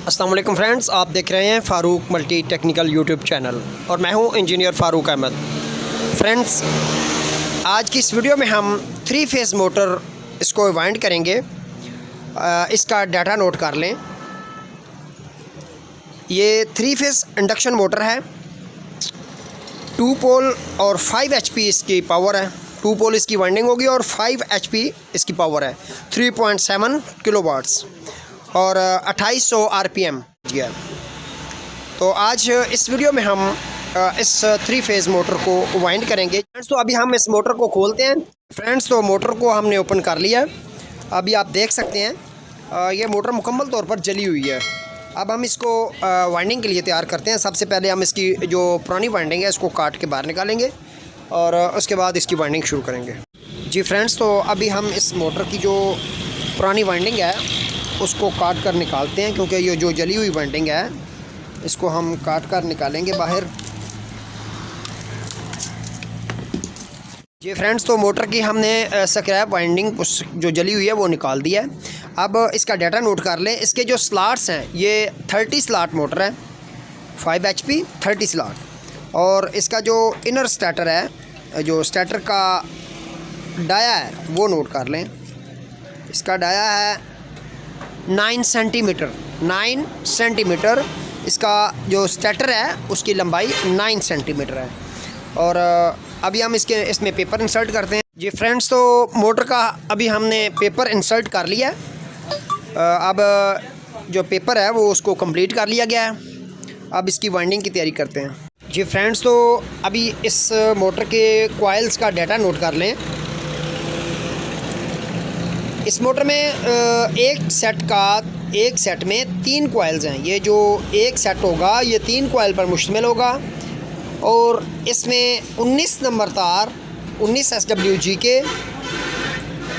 अस्सलाम वालेकुम फ्रेंड्स, आप देख रहे हैं Farooq multi technical YouTube channel और मैं हूं इंजीनियर फ़ारूक अहमद। फ्रेंड्स, आज की इस वीडियो में हम 3 फेज़ मोटर इसको वाइंड करेंगे। इसका डाटा नोट कर लें। ये 3 फेज़ इंडक्शन मोटर है। 2 पोल और 5 HP इसकी पावर है। 2 पोल इसकी वाइंडिंग होगी और 5 HP इसकी पावर है। 3.7 किलोवाट्स और 2800 RPM जी है। तो आज इस वीडियो में हम इस 3 फेज़ मोटर को वाइंड करेंगे। फ्रेंड्स, तो अभी हम इस मोटर को खोलते हैं। फ्रेंड्स, तो मोटर को हमने ओपन कर लिया। अभी आप देख सकते हैं ये मोटर मुकम्मल तौर पर जली हुई है। अब हम इसको वाइंडिंग के लिए तैयार करते हैं। सबसे पहले हम इसकी जो पुरानी वाइंडिंग है इसको काट के बाहर निकालेंगे और उसके बाद इसकी वाइंडिंग शुरू करेंगे। जी फ्रेंड्स, तो अभी हम इस मोटर की जो पुरानी वाइंडिंग है उसको काट कर निकालते हैं, क्योंकि ये जो जली हुई वाइंडिंग है इसको हम काट कर निकालेंगे बाहर। जी फ्रेंड्स, तो मोटर की हमने स्क्रैप वाइंडिंग जो जली हुई है वो निकाल दी है। अब इसका डाटा नोट कर लें। इसके जो स्लॉट्स हैं ये 30 स्लॉट मोटर है, 5 HP 30 स्लॉट। और इसका जो इनर स्टार्टर है, जो स्टार्टर का डाया है वो नोट कर लें। इसका डाया है 9 सेंटीमीटर। 9 सेंटीमीटर इसका जो स्टार्टर है उसकी लंबाई 9 सेंटीमीटर है। और अभी हम इसमें पेपर इंसर्ट करते हैं। जी फ्रेंड्स, तो मोटर का अभी हमने पेपर इंसर्ट कर लिया है। अब जो पेपर है वो उसको कंप्लीट कर लिया गया है। अब इसकी वाइंडिंग की तैयारी करते हैं। जी फ्रेंड्स, तो अभी इस मोटर के कॉइल्स का डाटा नोट कर लें। इस मोटर में एक सेट में 3 कॉइल्स हैं। ये जो एक सेट होगा ये 3 कॉइल पर मुश्तमिल होगा और इसमें 19 नंबर तार 19 SWG के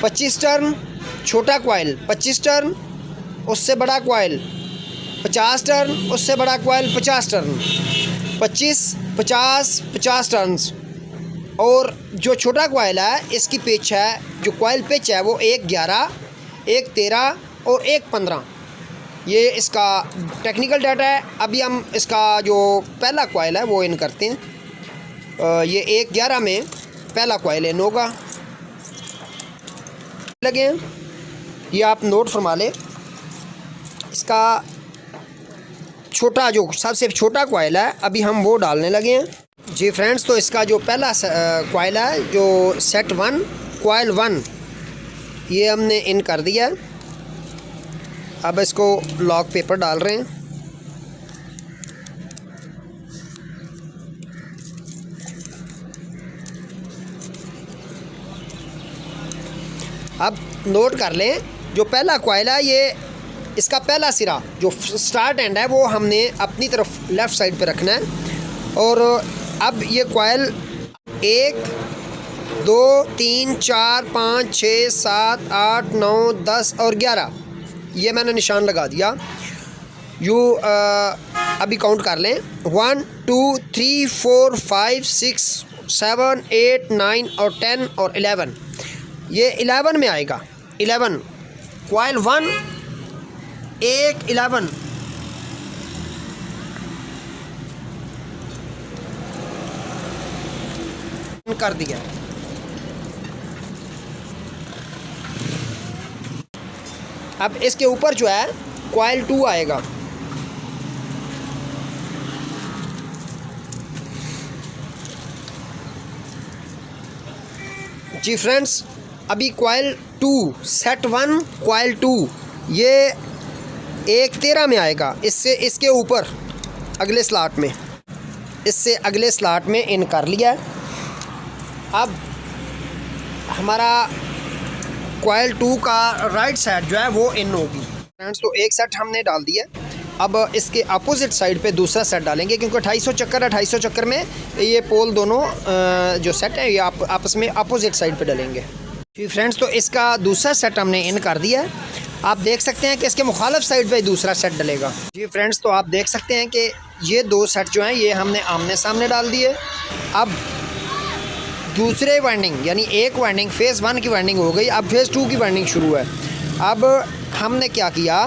25 टर्न, छोटा कॉइल 25 टर्न, उससे बड़ा कॉइल 50 टर्न, उससे बड़ा कॉइल 50 टर्न, 25, 50, 50 टर्न्स। और जो छोटा कॉइल है इसकी पिच है, जो कॉइल पिच है वो 1.11, 1.13 और 1.15। ये इसका टेक्निकल डाटा है। अभी हम इसका जो पहला कॉइल है वो इन करते हैं। ये 1.11 में पहला कॉइल इन होगा। लगे हैं, ये आप नोट फरमा लें। इसका छोटा जो सबसे छोटा कॉइल है अभी हम वो डालने लगे हैं। जी फ्रेंड्स, तो इसका जो पहला कॉइल है, जो सेट 1 कॉइल 1, ये हमने इन कर दिया। अब इसको लॉक पेपर डाल रहे हैं। अब नोट कर लें, जो पहला कॉइल है ये इसका पहला सिरा जो स्टार्ट एंड है वो हमने अपनी तरफ लेफ़्ट साइड पे रखना है। और अब ये कॉइल 1, 2, 3, 4, 5, 6, 7, 8, 9, 10 और 11 ये मैंने निशान लगा दिया। अभी काउंट कर लें। 1, 2, 3, 4, 5, 6, 7, 8, 9 और 10 और 11। ये 11 में आएगा। 11 कॉइल 1 11 कर दिया। अब इसके ऊपर जो है कॉइल 2 आएगा। जी फ्रेंड्स, अभी कॉइल 2 सेट 1 कॉइल 2 ये 1.13 में आएगा। इससे इसके ऊपर अगले स्लॉट में, इससे अगले स्लॉट में इन कर लिया है। अब हमारा कॉइल 2 का राइट साइड जो है वो इन होगी। फ्रेंड्स, तो एक सेट हमने डाल दिया। अब इसके अपोजिट साइड पे दूसरा सेट डालेंगे, क्योंकि 250 चक्कर है। 250 चक्कर में ये पोल दोनों जो सेट है ये आपस में अपोजिट साइड पे डालेंगे। जी फ्रेंड्स, तो इसका दूसरा सेट हमने इन कर दिया है। आप देख सकते हैं कि इसके मुखालिफ साइड पे दूसरा सेट डलेगा। जी फ्रेंड्स, तो आप देख सकते हैं कि ये 2 सेट जो हैं ये हमने आमने सामने डाल दिए। अब दूसरे वाइंडिंग यानी एक वाइंडिंग फेज़ 1 की वाइंडिंग हो गई। अब फेज़ 2 की वाइंडिंग शुरू है। अब हमने क्या किया,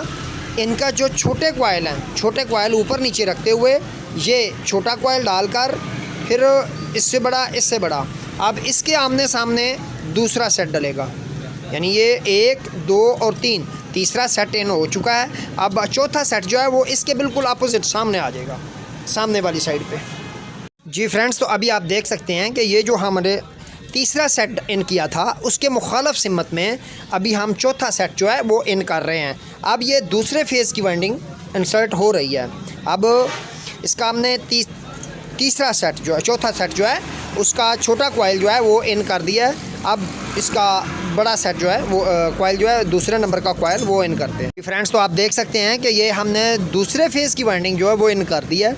इनका जो छोटे कॉइल हैं, छोटे कॉइल ऊपर नीचे रखते हुए ये छोटा कॉइल डालकर फिर इससे बड़ा, इससे बड़ा, अब इसके आमने सामने दूसरा सेट डलेगा। यानी ये 1 2 और 3, तीसरा सेट इन हो चुका है। अब चौथा सेट जो है वो इसके बिल्कुल अपोजिट सामने आ जाएगा, सामने वाली साइड पे। जी फ्रेंड्स, तो अभी आप देख सकते हैं कि ये जो हमने तीसरा सेट इन किया था उसके मुखालफ सिमत में अभी हम चौथा सेट जो है वो इन कर रहे हैं। अब ये दूसरे फेज़ की वाइंडिंग इंसर्ट हो रही है। अब इसका हमने तीसरा सेट जो है, चौथा सेट जो है उसका छोटा कॉइल जो है वो इन कर दिया है। अब इसका बड़ा सेट जो है वो कॉइल जो है दूसरे नंबर का कॉइल वो इन करते हैं। फ्रेंड्स, तो आप देख सकते हैं कि ये हमने दूसरे फेज़ की वाइंडिंग जो है वो इन कर दी है।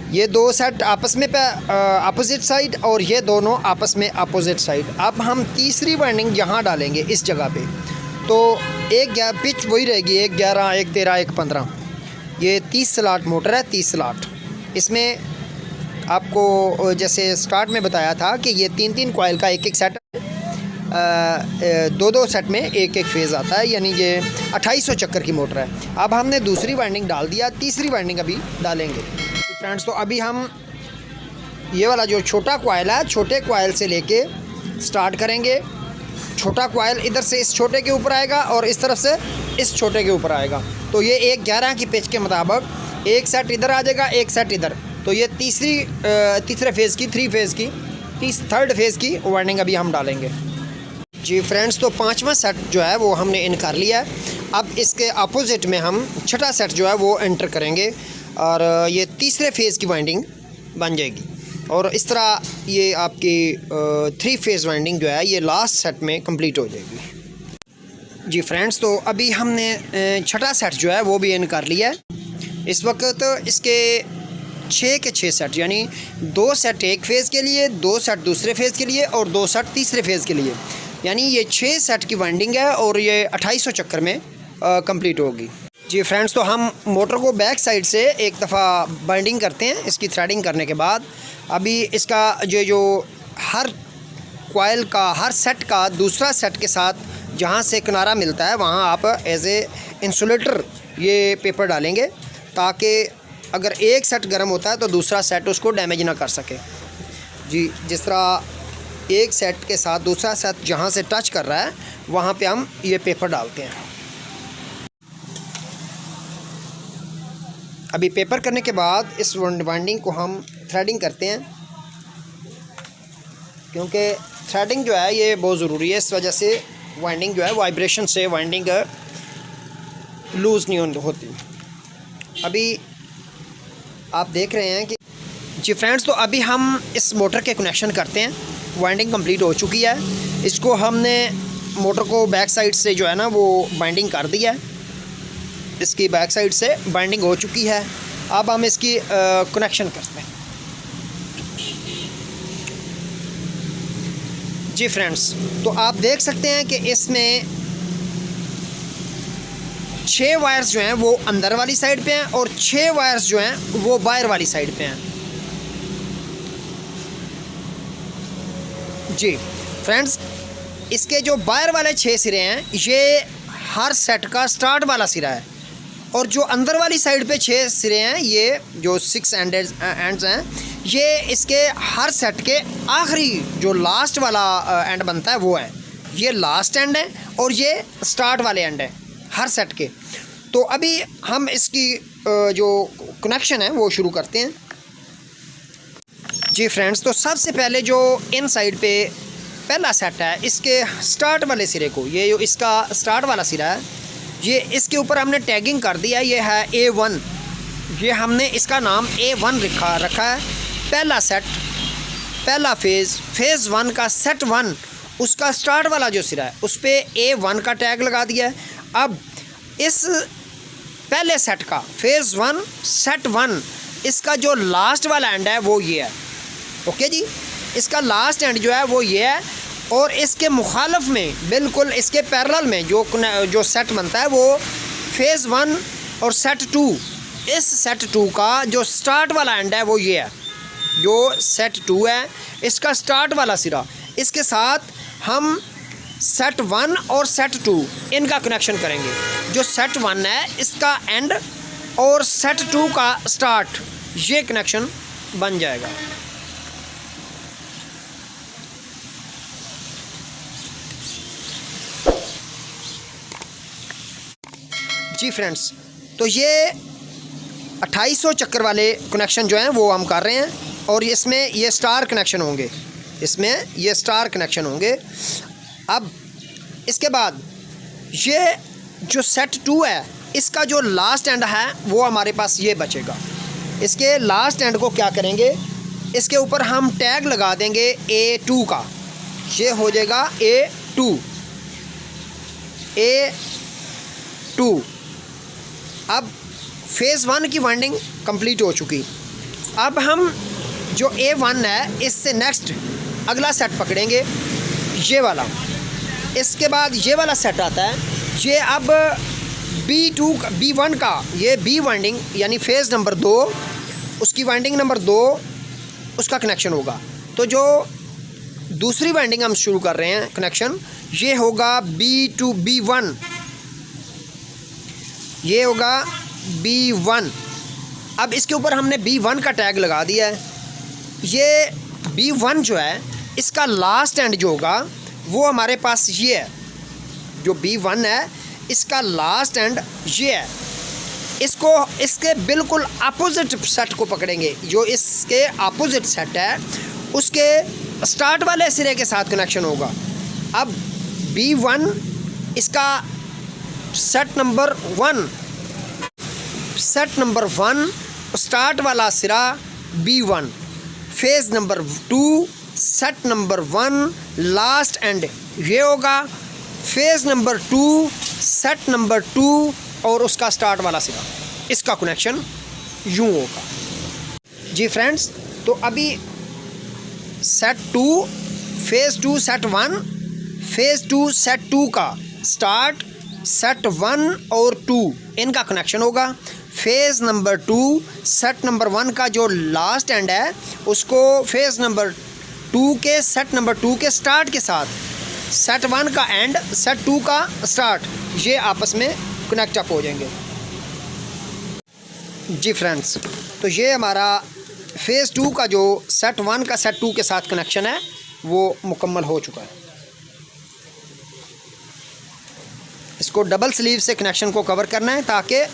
ये दो सेट आपस में अपोजिट साइड और ये दोनों आपस में अपोजिट साइड। अब हम तीसरी वाइंडिंग यहाँ डालेंगे इस जगह पे, तो एक पिच वही रहेगी, 1 11 1 13 1 15। ये 30 स्लॉट मोटर है, 30 स्लॉट। इसमें आपको जैसे स्टार्ट में बताया था कि ये 3 कॉइल का एक सेट, 2 सेट में एक फेज़ आता है, यानी ये 2800 चक्कर की मोटर है। अब हमने दूसरी वाइंडिंग डाल दिया, तीसरी वाइंडिंग अभी डालेंगे। फ्रेंड्स, तो अभी हम ये वाला जो छोटा कॉइल है, छोटे कॉइल से लेके स्टार्ट करेंगे। छोटा कॉइल इधर से इस छोटे के ऊपर आएगा और इस तरफ से इस छोटे के ऊपर आएगा। तो ये 1 11 की पिच के मुताबिक एक सेट इधर आ जाएगा, एक सेट इधर। तो ये तीसरे फेज़ की, थर्ड फेज़ की वाइंडिंग अभी हम डालेंगे। जी फ्रेंड्स, तो 5वां सेट जो है वो हमने इन कर लिया है। अब इसके अपोजिट में हम छठा सेट जो है वो एंटर करेंगे और ये तीसरे फेज़ की वाइंडिंग बन जाएगी। और इस तरह ये आपकी 3 फेज़ वाइंडिंग जो है ये लास्ट सेट में कंप्लीट हो जाएगी। जी फ्रेंड्स, तो अभी हमने छठा सेट जो है वो भी इन कर लिया है। इस वक्त इसके 6 के 6 सेट, यानी 2 सेट एक फेज़ के लिए, 2 सेट दूसरे फेज़ के लिए और 2 सेट तीसरे फेज़ के लिए, यानी ये 6 सेट की वाइंडिंग है और ये 2800 चक्कर में कंप्लीट होगी। जी फ्रेंड्स, तो हम मोटर को बैक साइड से एक दफ़ा बाइंडिंग करते हैं। इसकी थ्रेडिंग करने के बाद अभी इसका जो हर कॉइल का, हर सेट का दूसरा सेट के साथ जहाँ से किनारा मिलता है वहाँ आप एज ए इंसुलेटर ये पेपर डालेंगे, ताकि अगर एक सेट गर्म होता है तो दूसरा सेट उसको डैमेज ना कर सके। जी, जिस तरह एक सेट के साथ दूसरा सेट जहाँ से टच कर रहा है वहाँ पे हम ये पेपर डालते हैं। अभी पेपर करने के बाद इस वाइंडिंग को हम थ्रेडिंग करते हैं, क्योंकि थ्रेडिंग जो है ये बहुत ज़रूरी है। इस वजह से वाइंडिंग जो है वाइब्रेशन से वाइंडिंग लूज़ नहीं होती। अभी आप देख रहे हैं कि जी फ्रेंड्स, तो अभी हम इस मोटर के कनेक्शन करते हैं। वाइंडिंग कंप्लीट हो चुकी है। इसको हमने मोटर को बैक साइड से जो है ना वो बाइंडिंग कर दिया है। इसकी बैक साइड से बाइंडिंग हो चुकी है। अब हम इसकी कनेक्शन करते हैं। जी फ्रेंड्स, तो आप देख सकते हैं कि इसमें 6 वायर्स जो हैं वो अंदर वाली साइड पे हैं और 6 वायर्स जो हैं वो बाहर वाली साइड पे हैं। जी फ्रेंड्स, इसके जो बाहर वाले 6 सिरे हैं ये हर सेट का स्टार्ट वाला सिरा है, और जो अंदर वाली साइड पे 6 सिरे हैं, ये जो 6 एंड्स हैं, ये इसके हर सेट के आखिरी जो लास्ट वाला एंड बनता है वो है। ये लास्ट एंड है और ये स्टार्ट वाले एंड है हर सेट के। तो अभी हम इसकी जो कनेक्शन है वो शुरू करते हैं। जी फ्रेंड्स, तो सबसे पहले जो इन साइड पे पहला सेट है, इसके स्टार्ट वाले सिरे को, ये जो इसका स्टार्ट वाला सिरा है, ये इसके ऊपर हमने टैगिंग कर दिया। ये है A1, ये हमने इसका नाम A1 रखा है। पहला सेट, पहला फेज़ 1 का सेट 1, उसका स्टार्ट वाला जो सिरा है उस पर A1 का टैग लगा दिया है। अब इस पहले सेट का फेज़ 1 सेट 1, इसका जो लास्ट वाला एंड है वो ये है। ओके जी, इसका लास्ट एंड जो है वो ये है, और इसके मुखालफ में बिल्कुल इसके पैरेलल में जो सेट बनता है वो फेज़ 1 और सेट 2। इस सेट 2 का जो स्टार्ट वाला एंड है वो ये है। जो सेट 2 है इसका स्टार्ट वाला सिरा, इसके साथ हम सेट 1 और सेट 2 इनका कनेक्शन करेंगे। जो सेट 1 है इसका एंड और सेट 2 का स्टार्ट, ये कनेक्शन बन जाएगा। जी फ्रेंड्स, तो ये 2800 चक्कर वाले कनेक्शन जो हैं वो हम कर रहे हैं और इसमें ये स्टार कनेक्शन होंगे, इसमें ये स्टार कनेक्शन होंगे। अब इसके बाद ये जो सेट 2 है इसका जो लास्ट एंड है वो हमारे पास ये बचेगा। इसके लास्ट एंड को क्या करेंगे, इसके ऊपर हम टैग लगा देंगे A2 का, ये हो जाएगा A2। अब फेज़ 1 की वाइंडिंग कंप्लीट हो चुकी। अब हम जो A1 है इससे नेक्स्ट अगला सेट पकड़ेंगे, ये वाला। इसके बाद ये वाला सेट आता है, ये अब B1 का ये B वाइंडिंग यानी फेज़ नंबर 2, उसकी वाइंडिंग नंबर 2 उसका कनेक्शन होगा। तो जो दूसरी वाइंडिंग हम शुरू कर रहे हैं कनेक्शन, ये होगा B1, ये होगा B1। अब इसके ऊपर हमने B1 का टैग लगा दिया है। ये B1 जो है इसका लास्ट एंड जो होगा वो हमारे पास ये है। जो B1 है इसका लास्ट एंड ये है। इसको इसके बिल्कुल अपोजिट सेट को पकड़ेंगे। जो इसके अपोजिट सेट है उसके स्टार्ट वाले सिरे के साथ कनेक्शन होगा। अब B1 इसका सेट नंबर 1 स्टार्ट वाला सिरा B1, phase number 2 set number 1 last and ये होगा, फेज़ नंबर 2 सेट नंबर 2 और उसका स्टार्ट वाला सिरा, इसका कनेक्शन यूँ होगा। जी फ्रेंड्स, तो अभी set 2 phase 2 set 1, phase 2 set 2 का स्टार्ट सेट 1 और 2 इनका कनेक्शन होगा। फेज़ नंबर 2 सेट नंबर 1 का जो लास्ट एंड है उसको फेज़ नंबर 2 के सेट नंबर 2 के स्टार्ट के साथ, सेट 1 का एंड सेट 2 का स्टार्ट, ये आपस में कनेक्ट अप हो जाएंगे। जी फ्रेंड्स, तो ये हमारा फेज़ 2 का जो सेट 1 का सेट 2 के साथ कनेक्शन है वो मुकम्मल हो चुका है। इसको डबल स्लीव से कनेक्शन को कवर करना है ताकि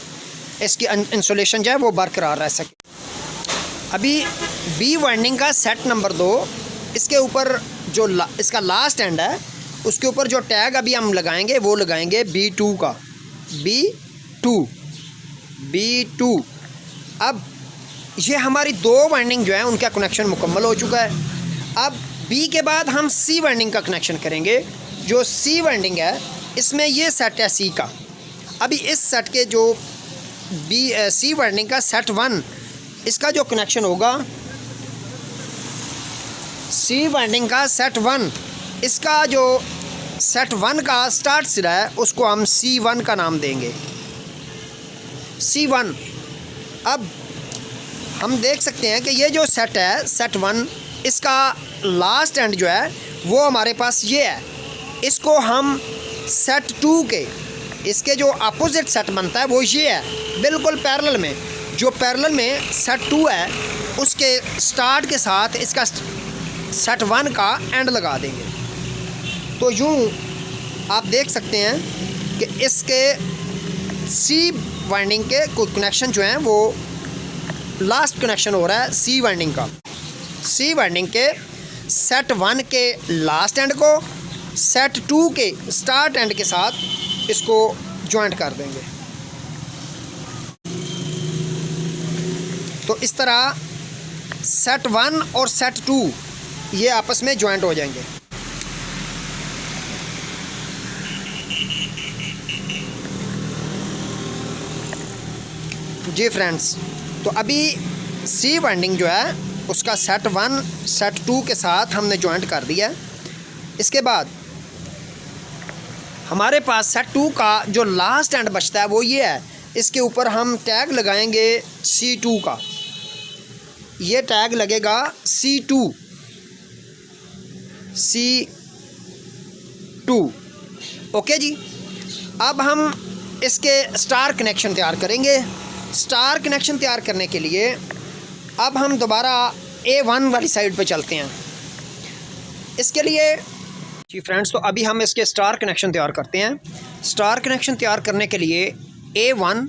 इसकी इंसुलेशन जो है वो बरकरार रह सके। अभी B वाइंडिंग का सेट नंबर 2, इसके ऊपर जो इसका लास्ट एंड है उसके ऊपर जो टैग अभी हम लगाएंगे वो लगाएंगे B2 का, B2। अब ये हमारी 2 वाइंडिंग जो है उनका कनेक्शन मुकम्मल हो चुका है। अब B के बाद हम C वाइंडिंग का कनेक्शन करेंगे। जो C वाइंडिंग है इसमें ये सेट है C का। अभी इस सेट के जो C वाइंडिंग का सेट 1 इसका जो कनेक्शन होगा, C वाइंडिंग का सेट 1 इसका जो सेट 1 का स्टार्ट सिरा है उसको हम C1 का नाम देंगे, C1। अब हम देख सकते हैं कि ये जो सेट है सेट 1 इसका लास्ट एंड जो है वो हमारे पास ये है। इसको हम सेट 2 के इसके जो अपोजिट सेट बनता है वो ये है, बिल्कुल पैरेलल में। जो पैरेलल में सेट 2 है उसके स्टार्ट के साथ इसका सेट 1 का एंड लगा देंगे। तो यूँ आप देख सकते हैं कि इसके C वाइंडिंग के कुछ कनेक्शन जो हैं वो लास्ट कनेक्शन हो रहा है C वाइंडिंग का। C वाइंडिंग के सेट 1 के लास्ट एंड को सेट 2 के स्टार्ट एंड के साथ इसको जॉइंट कर देंगे। तो इस तरह सेट 1 और सेट 2 ये आपस में जॉइंट हो जाएंगे। जी फ्रेंड्स, तो अभी C वाइंडिंग जो है उसका सेट 1 सेट 2 के साथ हमने जॉइंट कर दिया है। इसके बाद हमारे पास सेट 2 का जो लास्ट एंड बचता है वो ये है। इसके ऊपर हम टैग लगाएंगे C2 का। ये टैग लगेगा C2 2। ओके जी, अब हम इसके स्टार कनेक्शन तैयार करेंगे। स्टार कनेक्शन तैयार करने के लिए अब हम दोबारा A1 वाली साइड पे चलते हैं। इसके लिए जी फ्रेंड्स, तो अभी हम इसके स्टार कनेक्शन तैयार करते हैं। स्टार कनेक्शन तैयार करने के लिए A1,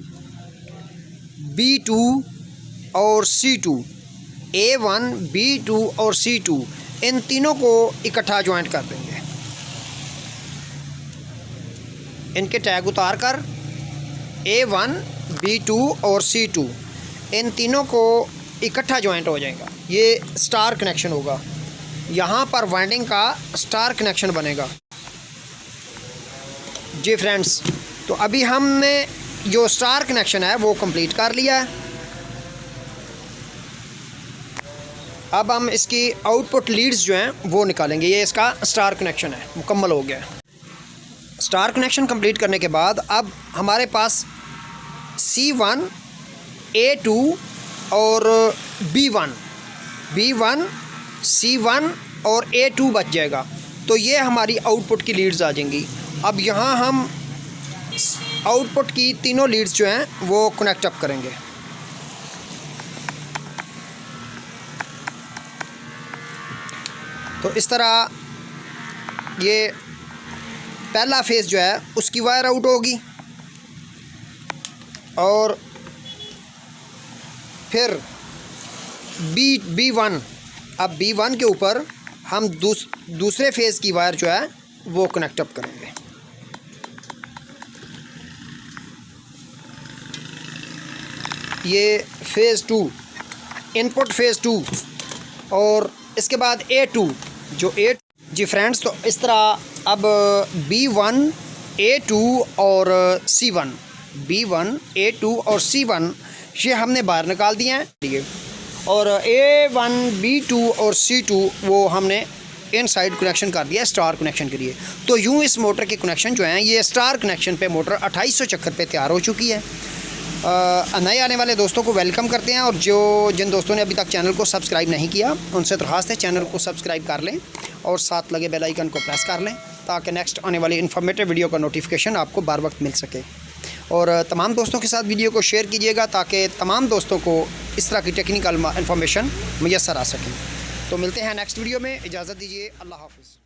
B2 और C2, A1, B2 और C2 इन तीनों को इकट्ठा ज्वाइंट कर देंगे। इनके टैग उतार कर A1, B2 और C2 इन तीनों को इकट्ठा ज्वाइंट हो जाएगा। ये स्टार कनेक्शन होगा। यहाँ पर वाइंडिंग का स्टार कनेक्शन बनेगा। जी फ्रेंड्स, तो अभी हमने जो स्टार कनेक्शन है वो कंप्लीट कर लिया है। अब हम इसकी आउटपुट लीड्स जो हैं वो निकालेंगे। ये इसका स्टार कनेक्शन है, मुकम्मल हो गया है। स्टार कनेक्शन कंप्लीट करने के बाद अब हमारे पास C1, A2 और B1, C1 और A2 बच जाएगा। तो ये हमारी आउटपुट की लीड्स आ जाएंगी। अब यहाँ हम आउटपुट की तीनों लीड्स जो हैं वो कनेक्ट अप करेंगे। तो इस तरह ये पहला फेज़ जो है उसकी वायर आउट होगी और फिर B1, अब B1 के ऊपर हम दूसरे फेज़ की वायर जो है वो कनेक्ट अप करेंगे। ये फेज़ 2, इनपुट फेज़ 2 और इसके बाद A2 जो जी फ्रेंड्स, तो इस तरह अब B1, A2 और C1, B1, A2 और C1 ये हमने बाहर निकाल दिए हैं, ठीक है। और A1, B2 और C2 वो हमने इन साइड कनेक्शन कर दिया स्टार कनेक्शन के लिए। तो यूँ इस मोटर के कनेक्शन जो हैं ये स्टार कनेक्शन पे मोटर 2800 चक्कर पे तैयार हो चुकी है। नए आने वाले दोस्तों को वेलकम करते हैं और जिन दोस्तों ने अभी तक चैनल को सब्सक्राइब नहीं किया उनसे दरख्वास्त है चैनल को सब्सक्राइब कर लें और साथ लगे बेल आइकन को प्रेस कर लें ताकि नेक्स्ट आने वाली इन्फॉर्मेटिव वीडियो का नोटिफिकेशन आपको बार वक्त मिल सके। और तमाम दोस्तों के साथ वीडियो को शेयर कीजिएगा ताकि तमाम दोस्तों को इस तरह की टेक्निकल इन्फॉर्मेशन मुयस्सर आ सके। तो मिलते हैं नेक्स्ट वीडियो में, इजाज़त दीजिए, अल्लाह हाफ़िज़।